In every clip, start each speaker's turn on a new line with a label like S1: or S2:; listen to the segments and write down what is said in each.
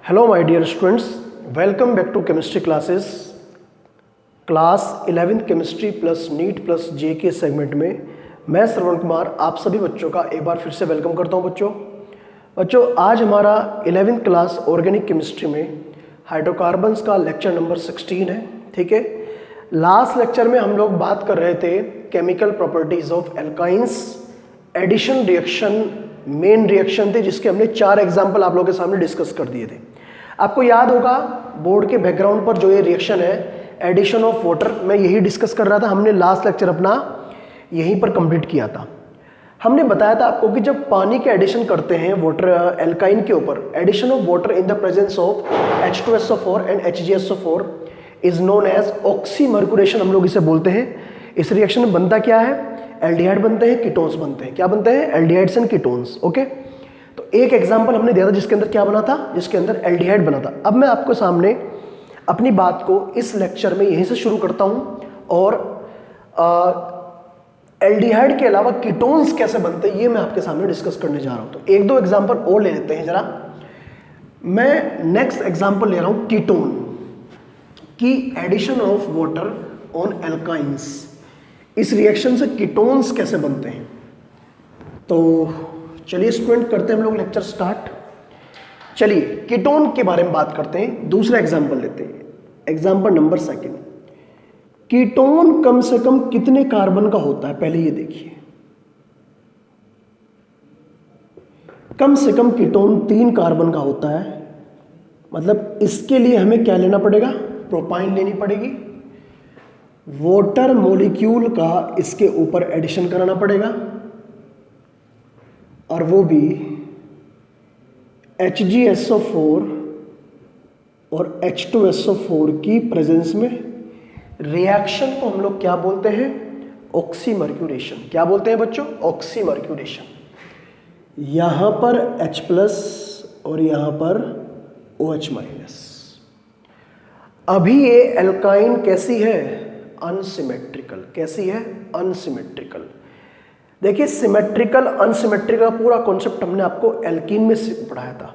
S1: Hello my dear students, welcome back to chemistry classes. Class 11th chemistry plus NEET plus JEE के segment में मैं श्रवण कुमार आप सभी बच्चों का एक बार फिर से वेलकम करता हूं। बच्चों आज हमारा 11th क्लास ऑर्गेनिक केमिस्ट्री में हाइड्रोकार्बन्स का लेक्चर नंबर 16 है। ठीक है, लास्ट लेक्चर में हम लोग बात कर रहे थे chemical properties of alkynes. Addition reaction main reaction थे जिसके हमने 4 एग्जाम्पल आप लोगों के सामने डिस्कस कर दिए थे। आपको याद होगा बोर्ड के बैकग्राउंड पर जो ये रिएक्शन है एडिशन ऑफ वाटर, मैं यही डिस्कस कर रहा था। हमने लास्ट लेक्चर अपना यहीं पर कंप्लीट किया था। हमने बताया था आपको कि जब पानी के एडिशन करते हैं वाटर एल्काइन के ऊपर, addition of water in the presence of H2SO4 and HgSO4 is known as oxymercuration, हम लोग इसे बोलते हैं। इस रिएक्शन में बनता क्या है? एल्डिहाइड बनते हैं, कीटोन्स बनते हैं। क्या बनते हैं? Aldehydes and ketones. ओके, तो एक एग्जांपल हमने दिया था जिसके अंदर क्या बना था, जिसके अंदर एल्डिहाइड बना था। अब मैं आपको सामने अपनी बात को इस लेक्चर में यहीं से शुरू करता हूं और एल्डिहाइड के अलावा कीटोन्स कैसे बनते हैं ये मैं आपके सामने डिस्कस करने जा रहा हूं। तो एक दो एग्जांपल और ले लेते हैं जरा। मैं नेक्स्ट एग्जांपल ले रहा हूं कीटोन की addition of water on alkynes. इस रिएक्शन से कीटोन्स कैसे बनते हैं, तो चलिए स्टूडेंट करते हैं हम लोग लेक्चर स्टार्ट। चलिए कीटोन के बारे में बात करते हैं। दूसरा एग्जांपल लेते हैं, एग्जांपल नंबर 2। कीटोन कम से कम कितने कार्बन का होता है पहले ये देखिए। कम से कम कीटोन 3 कार्बन का होता है। मतलब इसके लिए हमें क्या लेना पड़ेगा? प्रोपाइन लेनी पड़ेगी। वाटर मॉलिक्यूल का इसके ऊपर एडिशन कराना पड़ेगा और वो भी HgSO4 और H2SO4 की प्रेजेंस में। रिएक्शन को हम लोग क्या बोलते हैं? ऑक्सीमर्क्यूरेशन। क्या बोलते हैं बच्चों? ऑक्सीमर्क्यूरेशन। यहां पर H+ और यहां पर OH-। अभी ये एल्काइन कैसी है? अनसिमेट्रिकल। कैसी है? अनसिमेट्रिकल। देखिए सिमेट्रिकल अनसिमेट्रिकल पूरा कॉन्सेप्ट हमने आपको एल्कीन में पढ़ाया था,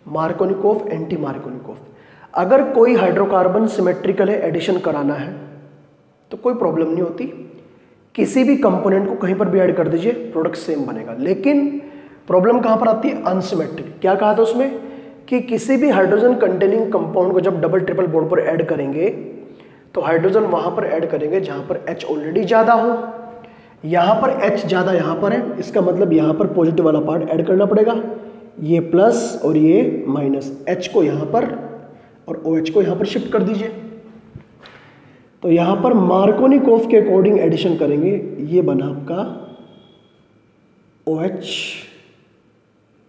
S1: मार्कोनिकोव एंटी मार्कोनिकोव। अगर कोई हाइड्रोकार्बन सिमेट्रिकल है, एडिशन कराना है तो कोई प्रॉब्लम नहीं होती, किसी भी कंपोनेंट को कहीं पर भी ऐड कर दीजिए, प्रोडक्ट सेम बनेगा। लेकिन प्रॉब्लम कहां पर आती है? अनसिमेट्रिक। क्या कहा था उसमें कि किसी भी हाइड्रोजन कंटेनिंग कंपाउंड को जब डबल ट्रिपल बॉन्ड पर ऐड करेंगे तो हाइड्रोजन वहां पर ऐड करेंगे जहां पर H ऑलरेडी ज्यादा हो। यहां पर H ज्यादा यहां पर है, इसका मतलब यहां पर पॉजिटिव वाला पार्ट ऐड करना पड़ेगा। ये प्लस और ये माइनस, H को यहां पर और OH को यहां पर शिफ्ट कर दीजिए। तो यहां पर मार्कोनिकोव के अकॉर्डिंग एडिशन करेंगे, ये बना आपका OH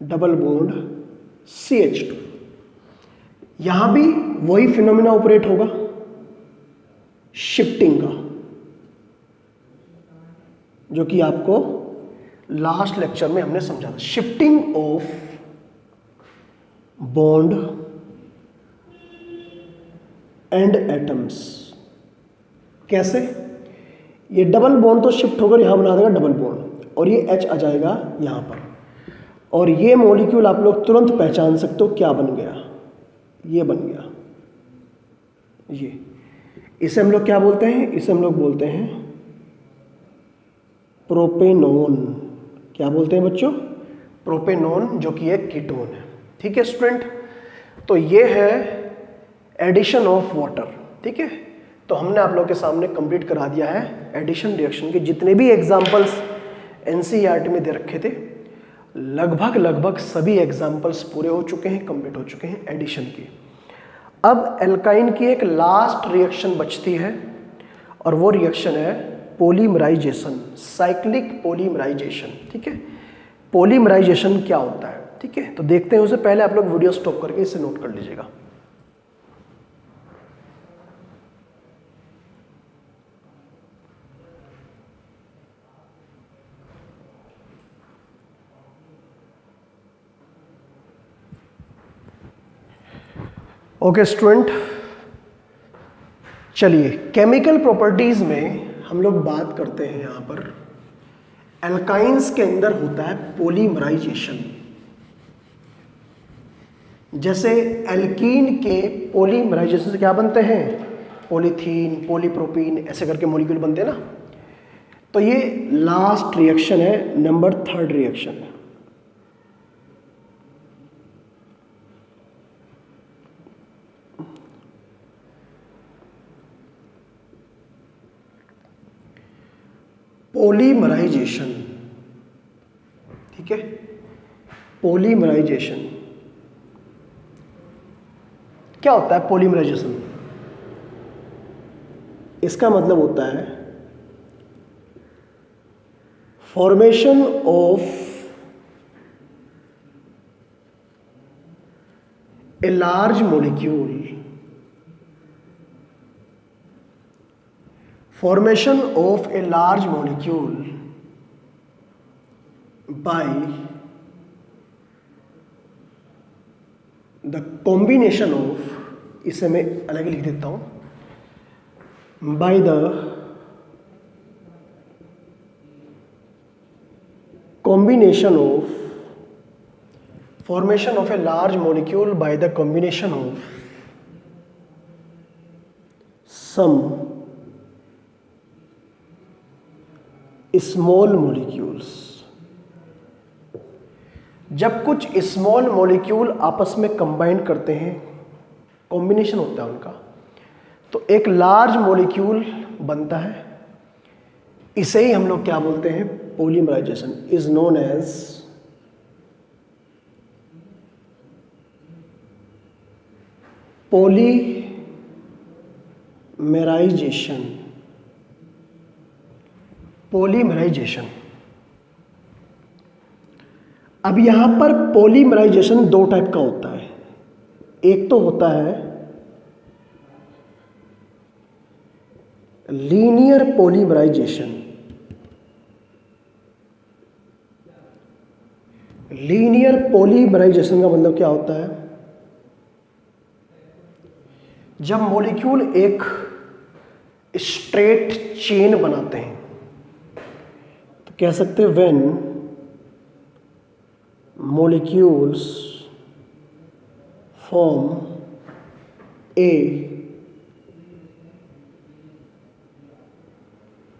S1: डबल बॉन्ड CH2। यहां भी वही फिनोमिना ऑपरेट होगा शिफ्टिंग का, जो कि आपको लास्ट लेक्चर में हमने समझा था। Shifting of bond and atoms. कैसे? ये डबल बॉन्ड तो शिफ्ट होकर यहां बना देगा डबल बॉन्ड और ये H आ जाएगा यहां पर, और ये मॉलिक्यूल आप लोग तुरंत पहचान सकते हो क्या बन गया। ये बन गया ये। इसे हम लोग क्या बोलते हैं? इसे हम लोग बोलते हैं प्रोपेनोन। क्या बोलते हैं बच्चों? प्रोपेनोन, जो कि एक कीटोन है। ठीक है स्टूडेंट, तो ये है एडिशन ऑफ वाटर। ठीक है, तो हमने आप लोगों के सामने कंप्लीट करा दिया है एडिशन रिएक्शन के जितने भी एग्जांपल्स NCERT में दे रखे थे। लगभग सभी एग्जांपल्स पूरे हो चुके हैं, कंप्लीट हो चुके हैं एडिशन के। अब एल्काइन की एक लास्ट रिएक्शन बचती है और वो रिएक्शन है पॉलीमराइजेशन, साइक्लिक पॉलीमराइजेशन। ठीक है, पॉलीमराइजेशन क्या होता है? ठीक है, तो देखते हैं उसे। पहले आप लोग वीडियो स्टॉप करके इसे नोट कर लीजिएगा। ओके स्टूडेंट, चलिए केमिकल प्रॉपर्टीज में हम लोग बात करते हैं। यहां पर एल्काइंस के अंदर होता है पॉलीमराइजेशन। जैसे एल्कीन के पॉलीमराइजेशन से क्या बनते हैं, पॉलीथीन, पॉलीप्रोपीन, ऐसे करके मॉलिक्यूल बनते हैं ना। तो ये लास्ट रिएक्शन है, नंबर 3 रिएक्शन है। पॉलीमराइजेशन, ठीक है, पॉलीमराइजेशन क्या होता है? पॉलीमराइजेशन इसका मतलब होता है formation of a large molecule, formation of a large molecule by the combination of, इसे मैं अलग लिख देता हूं, by the combination of, formation of a large molecule by the combination of some small molecules. जब कुछ स्मॉल मॉलिक्यूल आपस में कंबाइन करते हैं, कॉम्बिनेशन होता है उनका, तो एक लार्ज मॉलिक्यूल बनता है। इसे ही हम लोग क्या बोलते हैं? Polymerization is known as polymerization. Polymerization. अब यहां पर पॉलीमराइजेशन दो टाइप का होता है। एक तो होता है लीनियर पॉलीमराइजेशन। लीनियर पॉलीमराइजेशन का मतलब क्या होता है? जब मॉलिक्यूल एक स्ट्रेट चेन बनाते हैं तो कह सकते हैं when molecules form a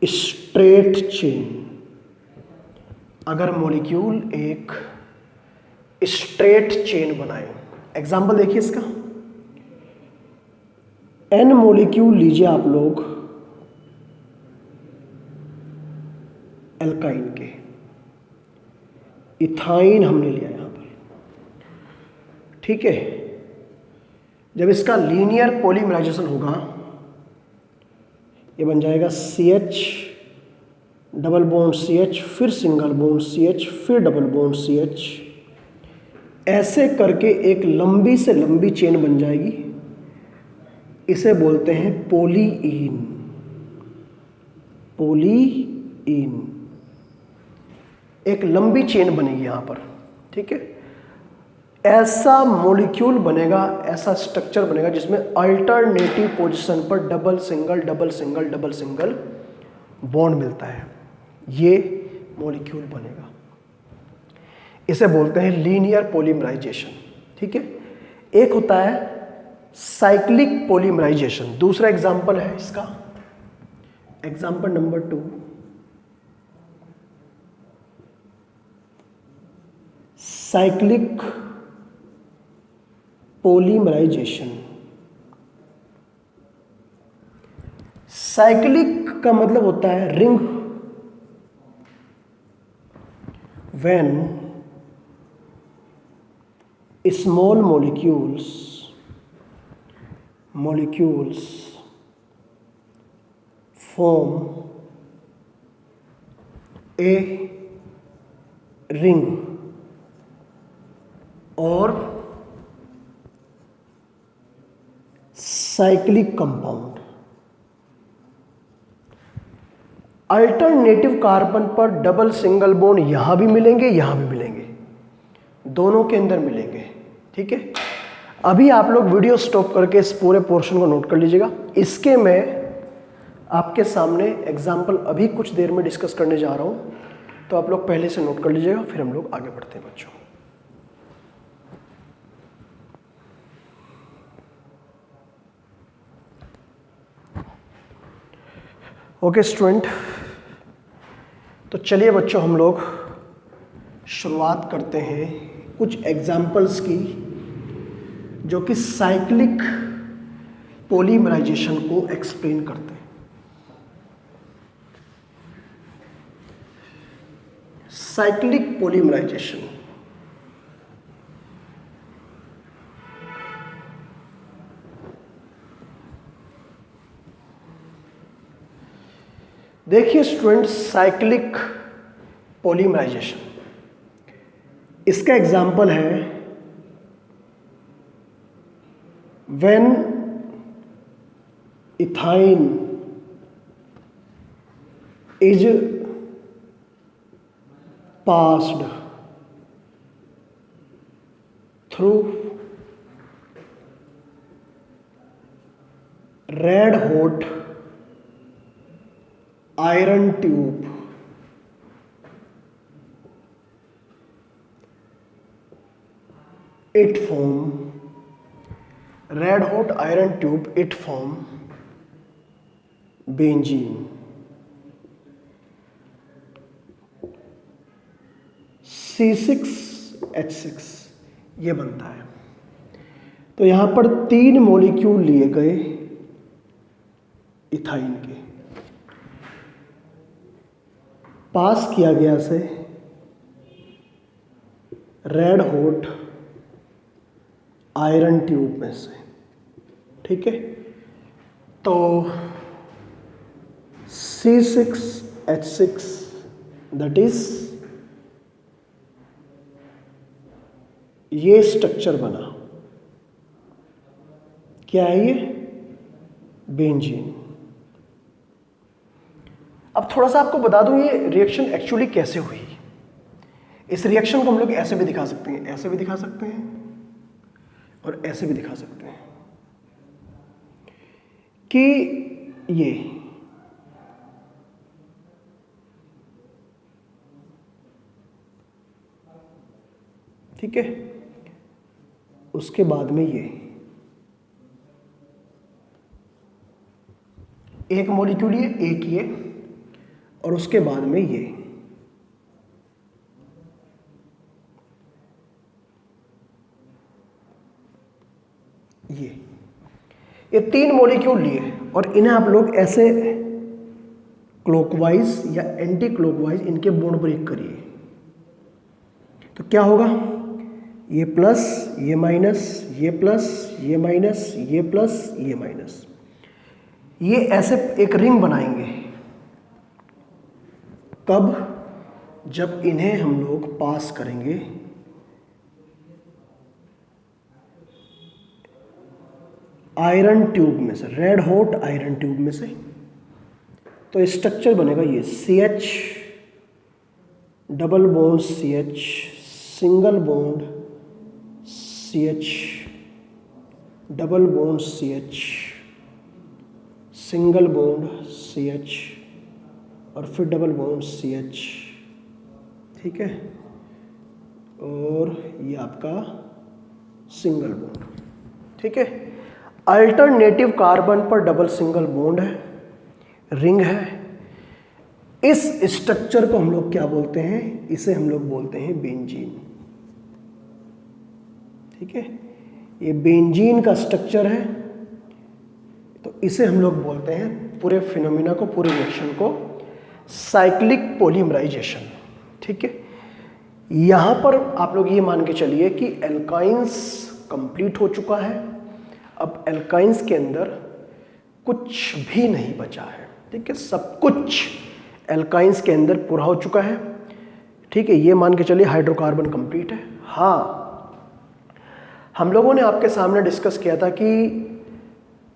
S1: straight chain। अगर मॉलिक्यूल एक स्ट्रेट चेन बनाए, एग्जांपल देखिए इसका, n मॉलिक्यूल लीजिए आप लोग एल्काइन के, इथाइन हमने लिया यहां पर, ठीक है। जब इसका लीनियर पॉलीमराइजेशन होगा, ये बन जाएगा CH डबल बॉन्ड CH, फिर सिंगल बॉन्ड CH, फिर डबल बॉन्ड CH, ऐसे करके एक लंबी से लंबी चेन बन जाएगी। इसे बोलते हैं पॉलीईन। पॉलीईन एक लंबी चेन बनेगी यहां पर, ठीक है। ऐसा मॉलिक्यूल बनेगा, ऐसा स्ट्रक्चर बनेगा जिसमें अल्टरनेटिव पोजीशन पर double single double single double single bond मिलता है, ये मॉलिक्यूल बनेगा। इसे बोलते हैं लीनियर पॉलीमराइजेशन, ठीक है। एक होता है साइक्लिक पॉलीमराइजेशन। दूसरा एग्जांपल है इसका, example number 2, cyclic polymerization. Cyclic का मतलब होता है ring. When small molecules form a ring or cyclic compound। Alternative carbon पर डबल सिंगल बॉन्ड यहां भी मिलेंगे, यहां भी मिलेंगे, दोनों के अंदर मिलेंगे, ठीक है। अभी आप लोग वीडियो स्टॉप करके इस पूरे पोर्शन को नोट कर लीजिएगा। इसके मैं आपके सामने एग्जाम्पल अभी कुछ देर में डिस्कस करने जा रहा हूं, तो आप लोग पहले से नोट कर लीजिएगा, फिर हम लोग आगे बढ़ते हैं बच्चों। ओके स्टूडेंट, तो चलिए बच्चों हम लोग शुरुआत करते हैं कुछ एग्जाम्पल्स की जो कि साइक्लिक पॉलीमराइजेशन को एक्सप्लेन करते हैं। साइक्लिक पॉलीमराइजेशन, देखिए स्टूडेंट, साइक्लिक पॉलीमराइजेशन, इसका एग्जाम्पल है when ethyne is passed through red hot iron tube, it form red hot iron tube, it form benzene, C6H6 ये बनता है। तो यहां पर 3 मॉलिक्यूल लिए गए इथाइन के, पास किया गया से रेड हॉट आयरन ट्यूब में से, ठीक है। तो C6H6 दैट इज ये स्ट्रक्चर बना, क्या है ये? बेंजीन। अब थोड़ा सा आपको बता दूं ये रिएक्शन एक्चुअली कैसे हुई। इस रिएक्शन को हम लोग ऐसे भी दिखा सकते हैं, ऐसे भी दिखा सकते हैं और ऐसे भी दिखा सकते हैं कि ये ठीक है, उसके बाद में ये एक मॉलिक्यूल ये, एक ये, और उसके बाद में ये 3 मॉलिक्यूल लिए और इन्हें आप लोग ऐसे क्लॉकवाइज या एंटी क्लॉकवाइज इनके बॉन्ड ब्रेक करिए, तो क्या होगा? ये प्लस, ये माइनस, ये प्लस, ये माइनस, ये प्लस, ये माइनस, ये ऐसे एक रिंग बनाएंगे। कब? जब इन्हें हम लोग पास करेंगे आयरन ट्यूब में से, रेड हॉट आयरन ट्यूब में से, तो स्ट्रक्चर बनेगा ये CH double bond CH, single bond CH, double bond CH, single bond CH और फिर डबल बॉन्ड CH, ठीक है। और ये आपका सिंगल बॉन्ड, ठीक है। अल्टरनेटिव कार्बन पर डबल सिंगल बॉन्ड है, रिंग है। इस स्ट्रक्चर को हम लोग क्या बोलते हैं? इसे हम लोग बोलते हैं बेंजीन, ठीक है। ये बेंजीन का स्ट्रक्चर है, तो इसे हम लोग बोलते हैं, पूरे फिनोमिना को, पूरे रिएक्शन को साइक्लिक पॉलीमराइजेशन, ठीक है। यहां पर आप लोग ये मान के चलिए कि एल्काइंस कंप्लीट हो चुका है, अब एल्काइंस के अंदर कुछ भी नहीं बचा है, ठीक है। सब कुछ एल्काइंस के अंदर पूरा हो चुका है, ठीक है। ये मान के चलिए हाइड्रोकार्बन कंप्लीट है। हाँ, हम लोगों ने आपके सामने डिस्कस किया था कि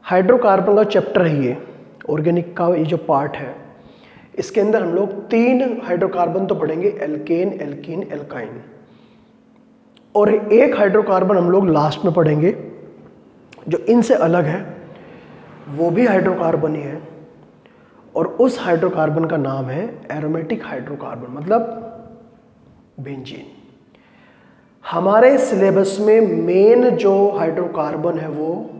S1: हाइड्रोकार्बन का चैप्टर है ये, ऑर्गेनिक का ये जो पार्ट है, इसके अंदर हम लोग 3 हाइड्रोकार्बन तो पढ़ेंगे, एल्केन, एल्कीन, एल्काइन, और एक हाइड्रोकार्बन हम लोग लास्ट में पढ़ेंगे जो इनसे अलग है, वो भी हाइड्रोकार्बन ही है, और उस हाइड्रोकार्बन का नाम है एरोमेटिक हाइड्रोकार्बन, मतलब बेंजीन। हमारे सिलेबस में मेन जो हाइड्रोकार्बन है वो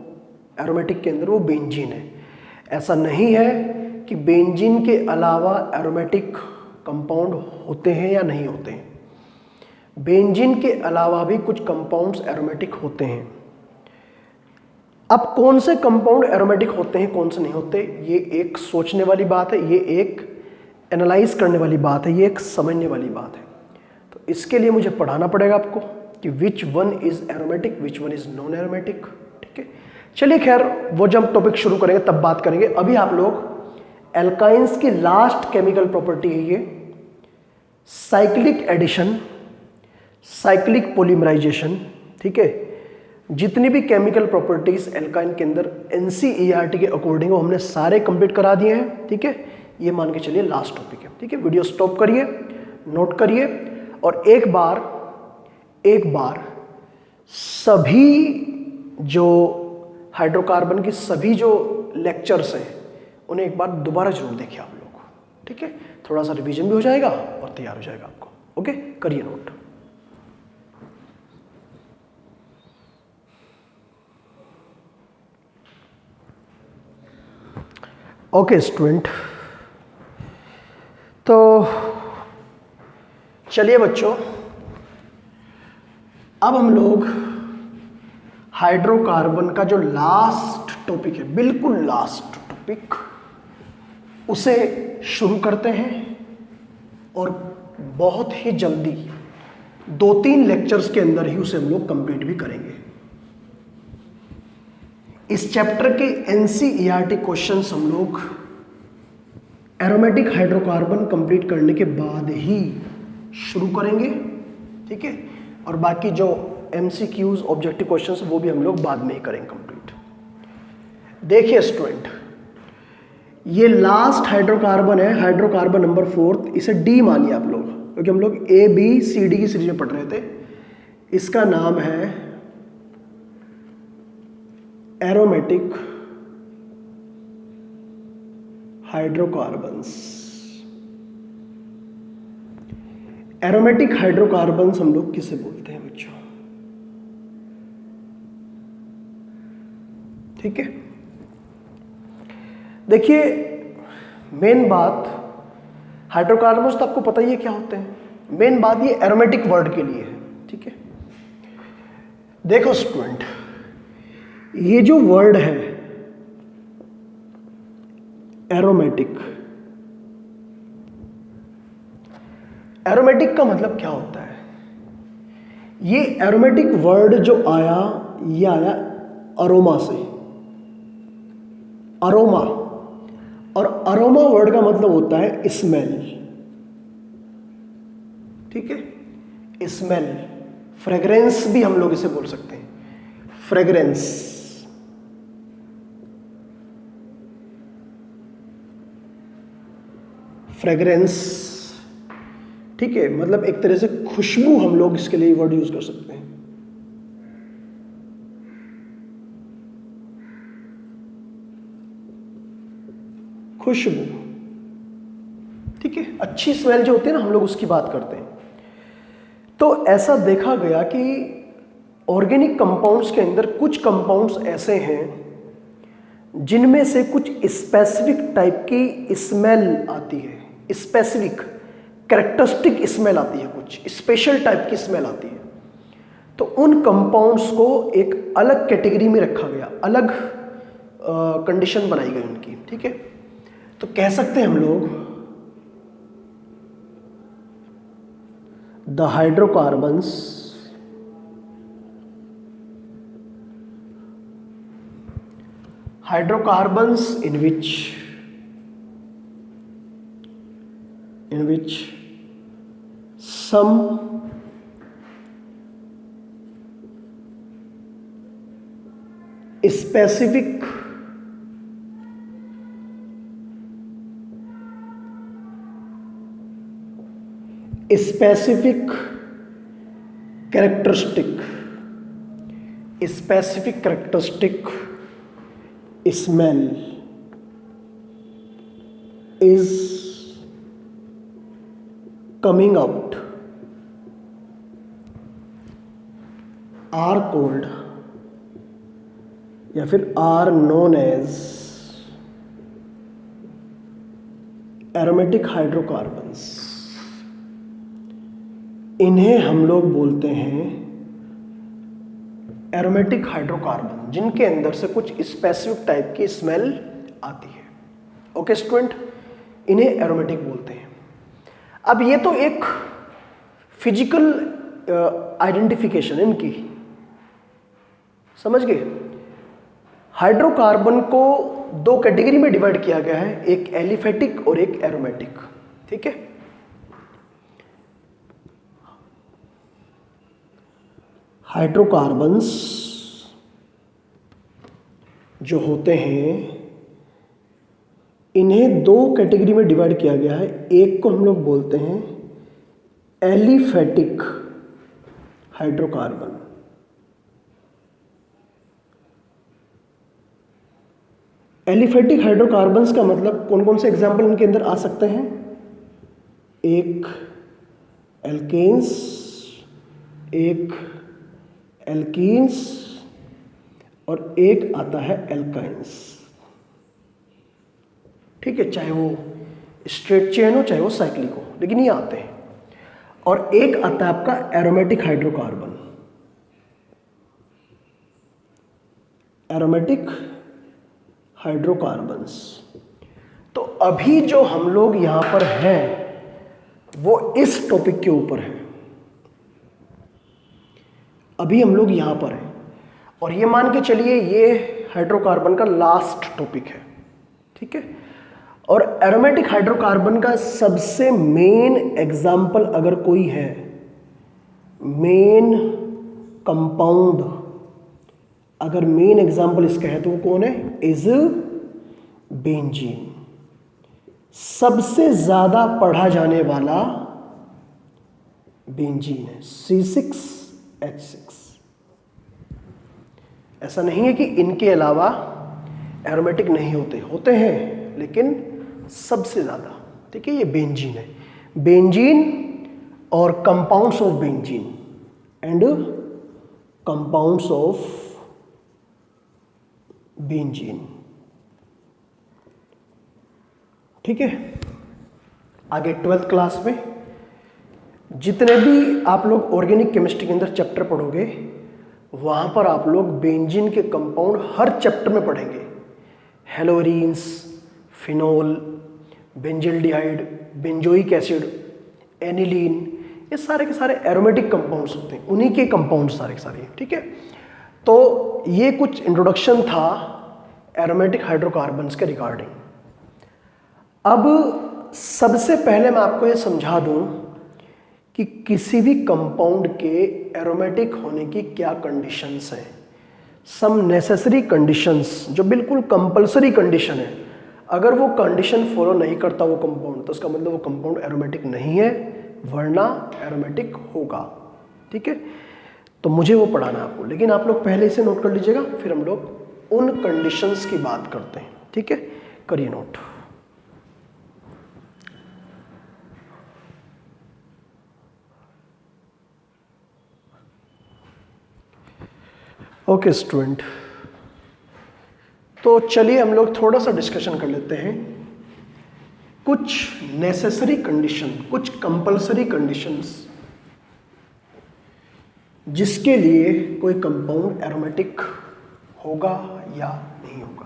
S1: एरोमेटिक के अंदर वो बेंजीन है। ऐसा नहीं है कि बेंजीन के अलावा एरोमेटिक कंपाउंड होते हैं या नहीं होते हैं। बेंजीन के अलावा भी कुछ कंपाउंड्स एरोमेटिक होते हैं। अब कौन से कंपाउंड एरोमेटिक होते हैं, कौन से नहीं होते, ये एक सोचने वाली बात है, ये एक एनालाइज करने वाली बात है, ये एक समझने वाली बात है। तो इसके लिए मुझे पढ़ाना पड़ेगा आपको कि which one is aromatic, which one is non aromatic. ठीक है, चलिए खैर वो जब टॉपिक शुरू करेंगे तब बात करेंगे। अभी आप लोग एल्काइंस की लास्ट केमिकल प्रॉपर्टी है ये साइक्लिक एडिशन, साइक्लिक पॉलीमराइजेशन। ठीक है, जितनी भी केमिकल प्रॉपर्टीज एल्काइन के अंदर एनसीईआरटी के अकॉर्डिंग हमने सारे कंप्लीट करा दिए हैं। ठीक है, ये मान के चलिए लास्ट टॉपिक है। ठीक है, वीडियो स्टॉप करिए, नोट करिए और एक बार सभी जो हाइड्रोकार्बन की सभी जो लेक्चर्स हैं उन्हें एक बार दोबारा जरूर देखिए आप लोग। ठीक है, थोड़ा सा रिवीजन भी हो जाएगा और तैयार हो जाएगा आपको। ओके, करिए नोट। ओके स्टूडेंट, तो चलिए बच्चों, अब हम लोग हाइड्रोकार्बन का जो लास्ट टॉपिक है, बिल्कुल लास्ट टॉपिक, उसे शुरू करते हैं और बहुत ही जल्दी 2-3 लेक्चर्स के अंदर ही उसे हम लोग कंप्लीट भी करेंगे। इस चैप्टर के एनसीईआरटी क्वेश्चंस हम लोग एरोमेटिक हाइड्रोकार्बन कंप्लीट करने के बाद ही शुरू करेंगे। ठीक है, और बाकी जो एमसीक्यूज ऑब्जेक्टिव क्वेश्चंस वो भी हम लोग बाद में ही करेंगे कंप्लीट। देखिए स्टूडेंट, ये लास्ट हाइड्रोकार्बन है, हाइड्रोकार्बन नंबर 4, इसे डी मानिए आप लोग, क्योंकि हम लोग ए बी सी डी की सीरीज में पढ़ रहे थे। इसका नाम है एरोमेटिक हाइड्रोकार्बन्स। एरोमेटिक हाइड्रोकार्बन्स हम लोग किसे बोलते हैं बच्चों? ठीक है, देखिए मेन बात, हाइड्रोकार्बन्स तो आपको पता ही है क्या होते हैं। मेन बात ये एरोमेटिक वर्ड के लिए है। ठीक है, देखो स्टूडेंट, ये जो वर्ड है एरोमेटिक, एरोमेटिक का मतलब क्या होता है? ये एरोमेटिक वर्ड जो आया, ये आया अरोमा से, अरोमा, और अरोमा वर्ड का मतलब होता है स्मेल। ठीक है, स्मेल, फ्रेग्रेंस भी हम लोग इसे बोल सकते हैं, फ्रेग्रेंस। फ्रेग्रेंस, ठीक है, मतलब एक तरह से खुशबू, हम लोग इसके लिए वर्ड यूज कर सकते हैं। खुशबू, ठीक है, अच्छी स्मेल जो होती है ना, हम लोग उसकी बात करते हैं। तो ऐसा देखा गया कि ऑर्गेनिक कंपाउंड्स के अंदर कुछ कंपाउंड्स ऐसे हैं जिनमें से कुछ स्पेसिफिक टाइप की स्मेल आती है, स्पेसिफिक कैरेक्टरिस्टिक स्मेल आती है, कुछ स्पेशल टाइप की स्मेल आती है। तो उन कंपाउंड्स को एक अलग कैटेगरी में रखा गया, अलग कंडीशन बनाई गई उनकी। ठीक है, तो कह सकते हैं हम लोग the hydrocarbons in which some specific characteristic smell is coming out are called या फिर are known as aromatic hydrocarbons, इन्हें हम लोग बोलते हैं एरोमेटिक हाइड्रोकार्बन, जिनके अंदर से कुछ स्पेसिफिक टाइप की स्मेल आती है। ओके स्टूडेंट, इन्हें एरोमेटिक बोलते हैं। अब ये तो एक फिजिकल आइडेंटिफिकेशन इनकी, समझ गए। हाइड्रोकार्बन को दो कैटेगरी में डिवाइड किया गया है, एक एलिफेटिक और एक एरोमेटिक, ठीक है। हाइड्रोकार्बन्स जो होते हैं इन्हें दो कैटेगरी में डिवाइड किया गया है। एक को हम लोग बोलते हैं एलिफेटिक हाइड्रोकार्बन, एलिफेटिक हाइड्रोकार्बन्स का मतलब कौन कौन से एग्जाम्पल इनके अंदर आ सकते हैं? एक एल्केन्स, एक एल्कीन्स और एक आता है एल्काइंस, ठीक है। चाहे वो स्ट्रेट चेन हो चाहे वो साइक्लिक हो, लेकिन ये आते हैं। और एक आता है आपका एरोमेटिक हाइड्रोकार्बन, एरोमेटिक हाइड्रोकार्बन्स। तो अभी जो हम लोग यहां पर हैं वो इस टॉपिक के ऊपर है, अभी हम लोग यहां पर हैं। और ये मान के चलिए ये हाइड्रोकार्बन का लास्ट टॉपिक है, ठीक है। और एरोमेटिक हाइड्रोकार्बन का सबसे मेन एग्जाम्पल अगर कोई है, मेन कंपाउंड अगर मेन एग्जाम्पल इसका है तो वो कौन है? Is benzene. सबसे ज्यादा पढ़ा जाने वाला बेंजीन है, C6H6। ऐसा नहीं है कि इनके अलावा एरोमेटिक नहीं होते, होते हैं लेकिन सबसे ज्यादा, ठीक है। ये बेंजीन है, बेंजीन और compounds of benzene and compounds of benzene, ठीक है। आगे 12th क्लास में जितने भी आप लोग ऑर्गेनिक केमिस्ट्री के अंदर चैप्टर पढ़ोगे वहां पर आप लोग बेंजीन के कंपाउंड हर चैप्टर में पढ़ेंगे। हेलोरीन्स, फिनोल, बेंजिल्डिहाइड, बेंजोइक एसिड, एनिलीन, ये सारे के सारे एरोमेटिक कंपाउंड्स होते हैं, उन्हीं के कंपाउंड सारे के सारे, ठीक है। तो ये कुछ इंट्रोडक्शन था एरोमेटिक हाइड्रोकार्बन्स के रिगार्डिंग। अब सबसे पहले मैं आपको ये समझा दूं कि किसी भी कंपाउंड के एरोमेटिक होने की क्या कंडीशंस हैं। सम नेसेसरी कंडीशंस, जो बिल्कुल कंपलसरी कंडीशन है, अगर वो कंडीशन फॉलो नहीं करता वो कंपाउंड, तो उसका मतलब वो कंपाउंड एरोमेटिक नहीं है, वरना एरोमेटिक होगा, ठीक है। तो मुझे वो पढ़ाना आपको, लेकिन आप लोग पहले इसे नोट कर लीजिएगा, फिर हम लोग उन कंडीशंस की बात करते हैं, ठीक है। करिए नोट। ओके स्टूडेंट, तो चलिए हम लोग थोड़ा सा डिस्कशन कर लेते हैं। कुछ नेसेसरी कंडीशन, कुछ कंपलसरी कंडीशंस जिसके लिए कोई कंपाउंड एरोमेटिक होगा या नहीं होगा।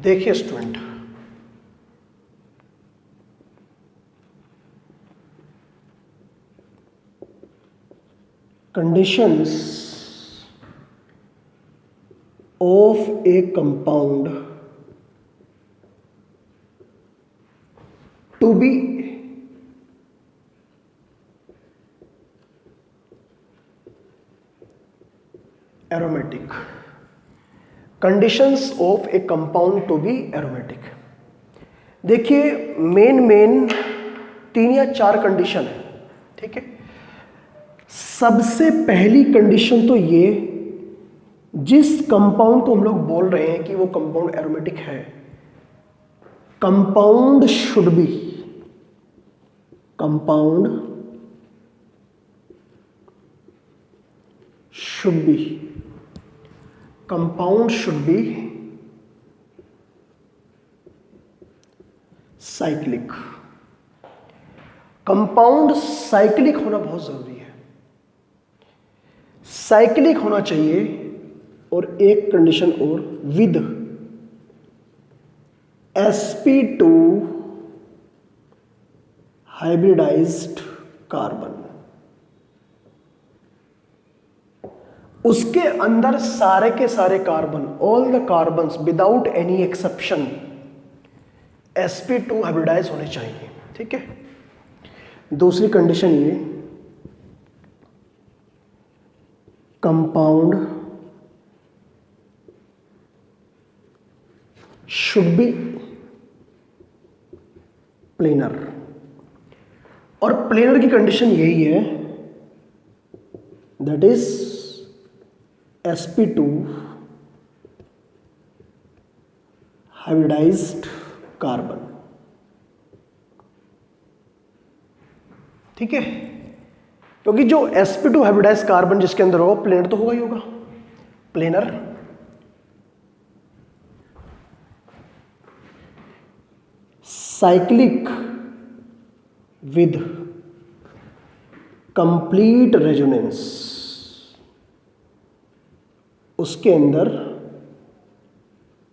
S1: देखिए student, conditions of a compound to be aromatic, conditions of a compound to be aromatic. देखिए मेन 3 या 4 कंडीशन है, ठीक है। सबसे पहली कंडीशन तो ये, जिस कंपाउंड को हम लोग बोल रहे हैं कि वो कंपाउंड एरोमेटिक है, compound compound should B cyclic. Compound cyclic होना बहुत जरूरी है, साइक्लिक होना चाहिए। और एक कंडीशन और, विद sp2 हाइब्रिडाइज्ड कार्बन। उसके अंदर सारे के सारे carbon, all the carbons without any exception sp2 hybridize होने चाहिए। ठीक है। दूसरी कंडीशन ये, कंपाउंड शुड बी प्लेनर। और प्लेनर की कंडीशन यही है, that is sp2 hybridised carbon. ठीक है। क्योंकि जो sp2 हाइब्रिडाइज्ड कार्बन जिसके अंदर होगा प्लेनर तो होगा ही होगा, planar. Cyclic with complete resonance, उसके अंदर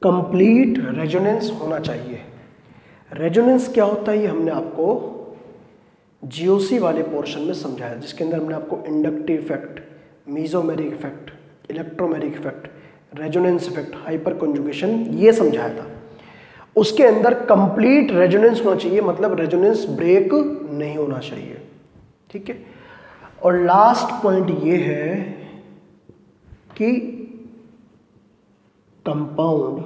S1: कंप्लीट रेजोनेंस होना चाहिए। रेजोनेंस क्या होता है ये हमने आपको जीओसी वाले पोर्शन में समझाया, जिसके अंदर हमने आपको inductive effect, mesomeric effect, electromeric effect, resonance effect, hyper conjugation ये समझाया था। उसके अंदर कंप्लीट रेजोनेंस होना चाहिए, मतलब रेजोनेंस ब्रेक नहीं होना चाहिए। ठीक है। और लास्ट पॉइंट ये है कि compound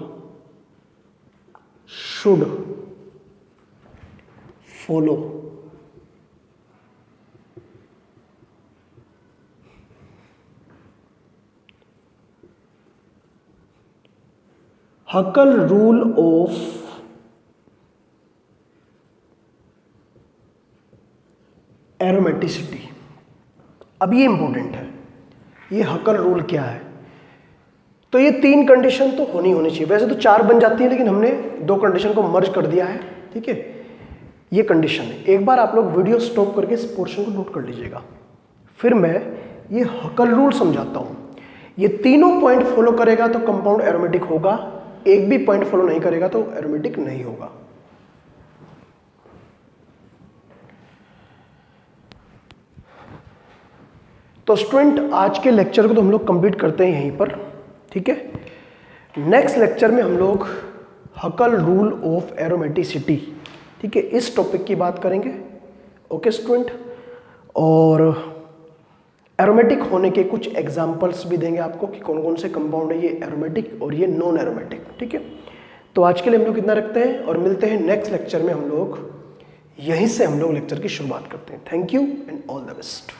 S1: should follow हकल rule of aromaticity. अब ये इंपॉर्टेंट है, ये हकल रूल क्या है। तो ये 3 कंडीशन तो होनी चाहिए, वैसे तो 4 बन जाती है, लेकिन हमने 2 कंडीशन को मर्ज कर दिया है। ठीक है। ये कंडीशन है। एक बार आप लोग वीडियो स्टॉप करके इस पोर्शन को नोट कर लीजिएगा, फिर मैं ये हकल रूल समझाता हूं। ये तीनों पॉइंट फॉलो करेगा तो कंपाउंड एरोमेटिक होगा, एक भी पॉइंट फॉलो नहीं करेगा तो एरोमेटिक नहीं होगा। तो स्टूडेंट आज के लेक्चर को तो हम लोग कंप्लीट करते हैं यहीं पर। ठीक है। नेक्स्ट लेक्चर में हम लोग हकल रूल ऑफ एरोमेटिसिटी, ठीक है, इस टॉपिक की बात करेंगे। Okay student. और एरोमेटिक होने के कुछ एग्जांपल्स भी देंगे आपको कि कौन कौन से कंपाउंड है ये एरोमेटिक और ये नॉन एरोमेटिक। ठीक है। तो आज के लिए हम लोग इतना रखते हैं और मिलते हैं नेक्स्ट लेक्चर में। हम लोग यहीं से लेक्चर की शुरुआत करते हैं। Thank you and all the best.